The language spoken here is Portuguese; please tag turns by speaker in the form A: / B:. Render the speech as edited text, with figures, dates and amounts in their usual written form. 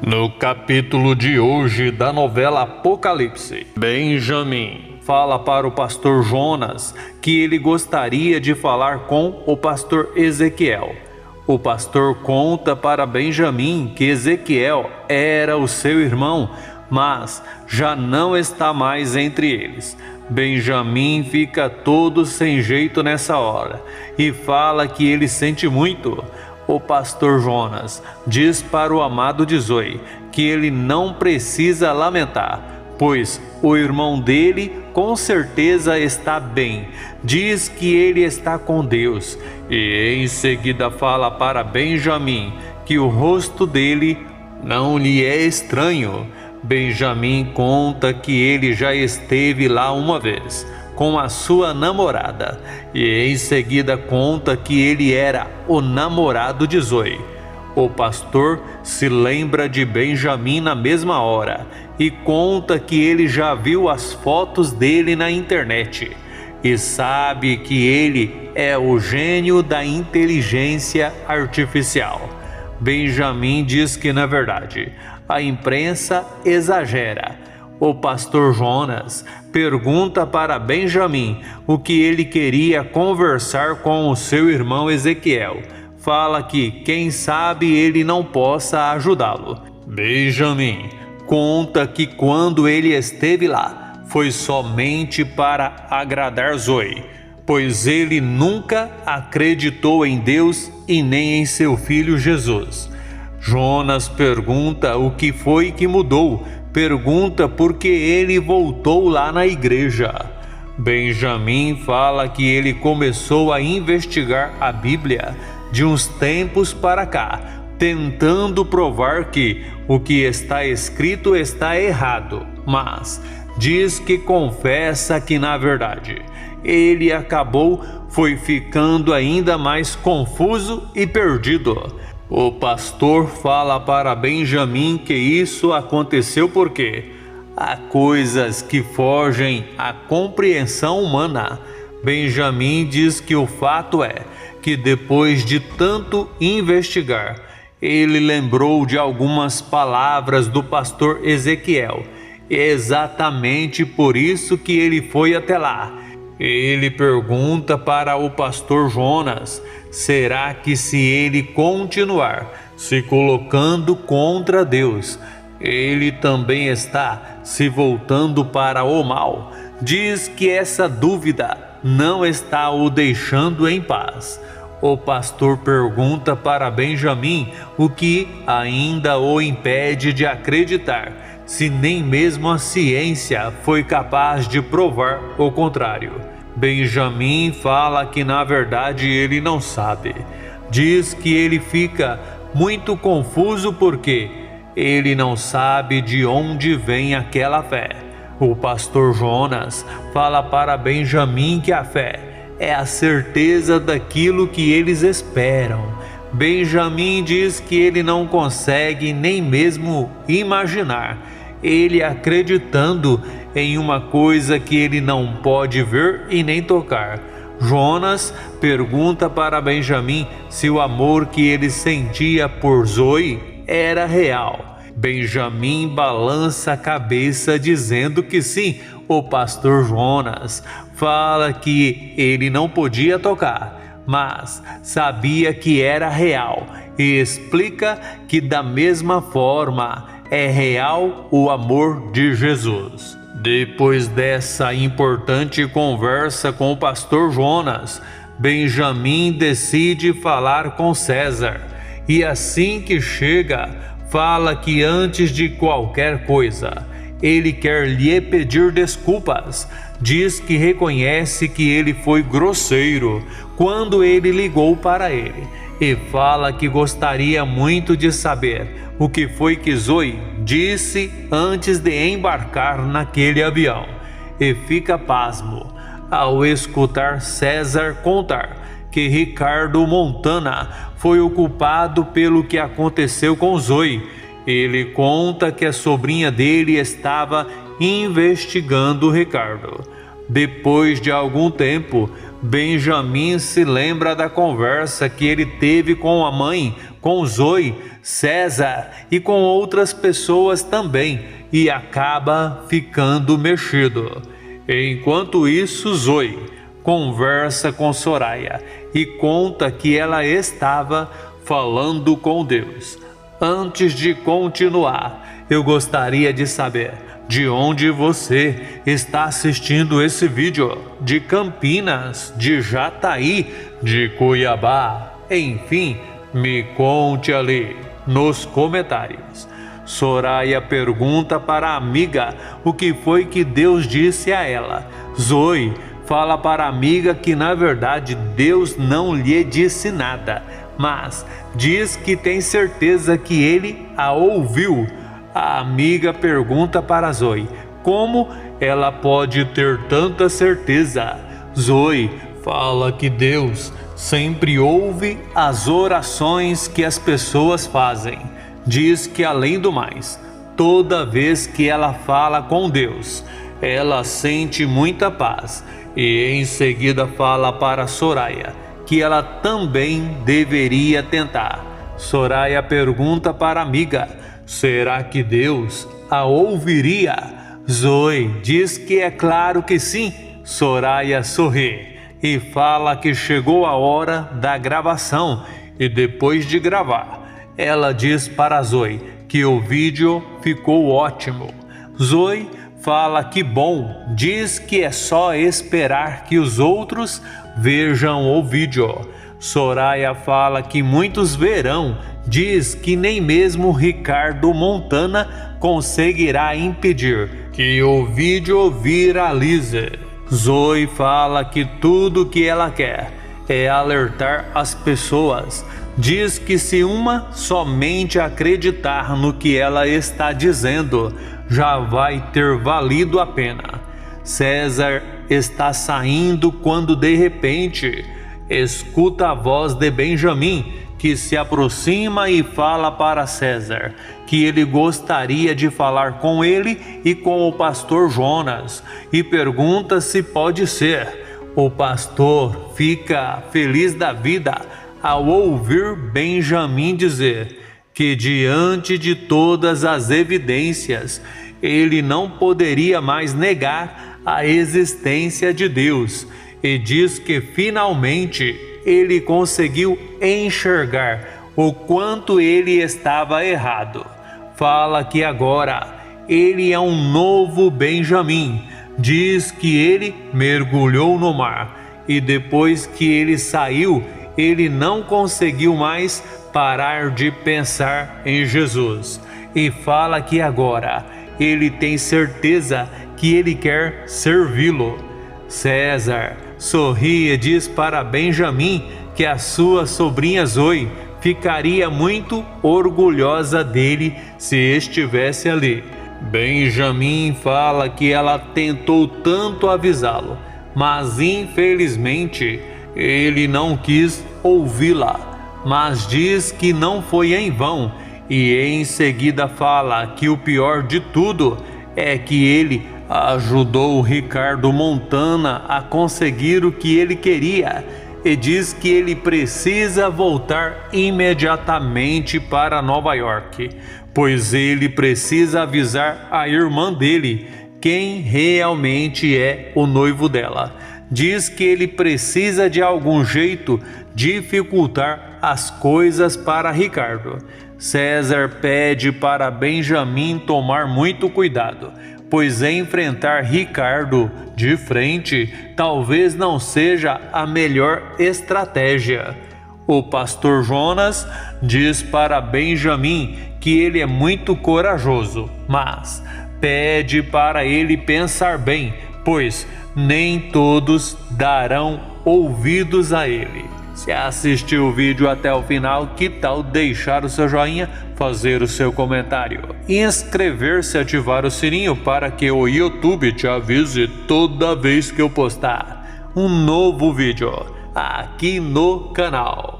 A: No capítulo de hoje da novela Apocalipse, Benjamim fala para o pastor Jonas que ele gostaria de falar com o pastor Ezequiel. O pastor conta para Benjamim que Ezequiel era o seu irmão, mas já não está mais entre eles. Benjamim fica todo sem jeito nessa hora e fala que ele sente muito. O pastor Jonas diz para o amado de Zoe que ele não precisa lamentar, pois o irmão dele com certeza está bem. Diz que ele está com Deus e em seguida fala para Benjamim que o rosto dele não lhe é estranho. Benjamim conta que ele já esteve lá uma vez com a sua namorada e em seguida conta que ele era o namorado de Zoe. O pastor se lembra de Benjamim na mesma hora e conta que ele já viu as fotos dele na internet e sabe que ele é o gênio da inteligência artificial. Benjamim diz que, na verdade, a imprensa exagera. O pastor Jonas pergunta para Benjamim o que ele queria conversar com o seu irmão Ezequiel. Fala que, quem sabe, ele não possa ajudá-lo. Benjamim conta que quando ele esteve lá, foi somente para agradar Zoe, pois ele nunca acreditou em Deus e nem em seu filho Jesus. Jonas pergunta o que foi que mudou, pergunta por que ele voltou lá na igreja. Benjamim fala que ele começou a investigar a Bíblia de uns tempos para cá, tentando provar que o que está escrito está errado, mas diz que confessa que, na verdade, ele foi ficando ainda mais confuso e perdido. O pastor fala para Benjamim que isso aconteceu porque há coisas que fogem à compreensão humana. Benjamim diz que o fato é que depois de tanto investigar, ele lembrou de algumas palavras do pastor Ezequiel. Exatamente por isso que ele foi até lá. Ele pergunta para o pastor Jonas: será que se ele continuar se colocando contra Deus, ele também está se voltando para o mal? Diz que essa dúvida não está o deixando em paz. O pastor pergunta para Benjamim o que ainda o impede de acreditar, se nem mesmo a ciência foi capaz de provar o contrário. Benjamim fala que na verdade ele não sabe. Diz que ele fica muito confuso porque ele não sabe de onde vem aquela fé. O pastor Jonas fala para Benjamim que a fé é a certeza daquilo que eles esperam. Benjamim diz que ele não consegue nem mesmo imaginar, ele acreditando em uma coisa que ele não pode ver e nem tocar. Jonas pergunta para Benjamim se o amor que ele sentia por Zoe era real. Benjamim balança a cabeça dizendo que sim. O pastor Jonas fala que ele não podia tocar, mas sabia que era real e explica que da mesma forma é real o amor de Jesus. Depois dessa importante conversa com o pastor Jonas, Benjamim decide falar com César e assim que chega, fala que antes de qualquer coisa, ele quer lhe pedir desculpas. Diz que reconhece que ele foi grosseiro quando ele ligou para ele e fala que gostaria muito de saber o que foi que Zoe disse antes de embarcar naquele avião, e fica pasmo ao escutar César contar que Ricardo Montana foi o culpado pelo que aconteceu com Zoe. Ele conta que a sobrinha dele estava investigando Ricardo. Depois de algum tempo, Benjamim se lembra da conversa que ele teve com a mãe, com Zoe, César e com outras pessoas também, e acaba ficando mexido. Enquanto isso, Zoe conversa com Soraya e conta que ela estava falando com Deus. Antes de continuar, eu gostaria de saber de onde você está assistindo esse vídeo. De Campinas, de Jataí, de Cuiabá, enfim, me conte ali nos comentários. Soraya pergunta para a amiga o que foi que Deus disse a ela. Zoe fala para a amiga que na verdade Deus não lhe disse nada, mas diz que tem certeza que ele a ouviu. A amiga pergunta para Zoe como ela pode ter tanta certeza. Zoe fala que Deus sempre ouve as orações que as pessoas fazem. Diz que além do mais, toda vez que ela fala com Deus, ela sente muita paz. E em seguida fala para Soraya que ela também deveria tentar. Soraya pergunta para a amiga: será que Deus a ouviria? Zoe diz que é claro que sim. Soraya sorri e fala que chegou a hora da gravação e depois de gravar, ela diz para Zoe que o vídeo ficou ótimo. Zoe fala que bom, diz que é só esperar que os outros vejam o vídeo. Soraya fala que muitos verão, diz que nem mesmo Ricardo Montana conseguirá impedir que o vídeo viralize. Zoe fala que tudo que ela quer é alertar as pessoas. Diz que se uma somente acreditar no que ela está dizendo, já vai ter valido a pena. César está saindo quando de repente escuta a voz de Benjamin, que se aproxima e fala para César que ele gostaria de falar com ele e com o pastor Jonas e pergunta se pode ser. O pastor fica feliz da vida ao ouvir Benjamin dizer que diante de todas as evidências ele não poderia mais negar a existência de Deus, e diz que finalmente ele conseguiu enxergar o quanto ele estava errado. Fala que agora ele é um novo Benjamin. Diz que ele mergulhou no mar e depois que ele saiu, ele não conseguiu mais parar de pensar em Jesus. E fala que agora ele tem certeza que ele quer servi-lo. César sorri e diz para Benjamin que a sua sobrinha Zoe ficaria muito orgulhosa dele se estivesse ali. Benjamin fala que ela tentou tanto avisá-lo, mas infelizmente ele não quis ouvi-la, mas diz que não foi em vão, e em seguida fala que o pior de tudo é que ele ajudou o Ricardo Montana a conseguir o que ele queria, e diz que ele precisa voltar imediatamente para Nova York, pois ele precisa avisar a irmã dele quem realmente é o noivo dela. Diz que ele precisa de algum jeito dificultar as coisas para Ricardo. César pede para Benjamin tomar muito cuidado, pois enfrentar Ricardo de frente talvez não seja a melhor estratégia. O pastor Jonas diz para Benjamin que ele é muito corajoso, mas pede para ele pensar bem, pois nem todos darão ouvidos a ele. Se assistiu o vídeo até o final, que tal deixar o seu joinha, fazer o seu comentário, inscrever-se e ativar o sininho para que o YouTube te avise toda vez que eu postar um novo vídeo aqui no canal.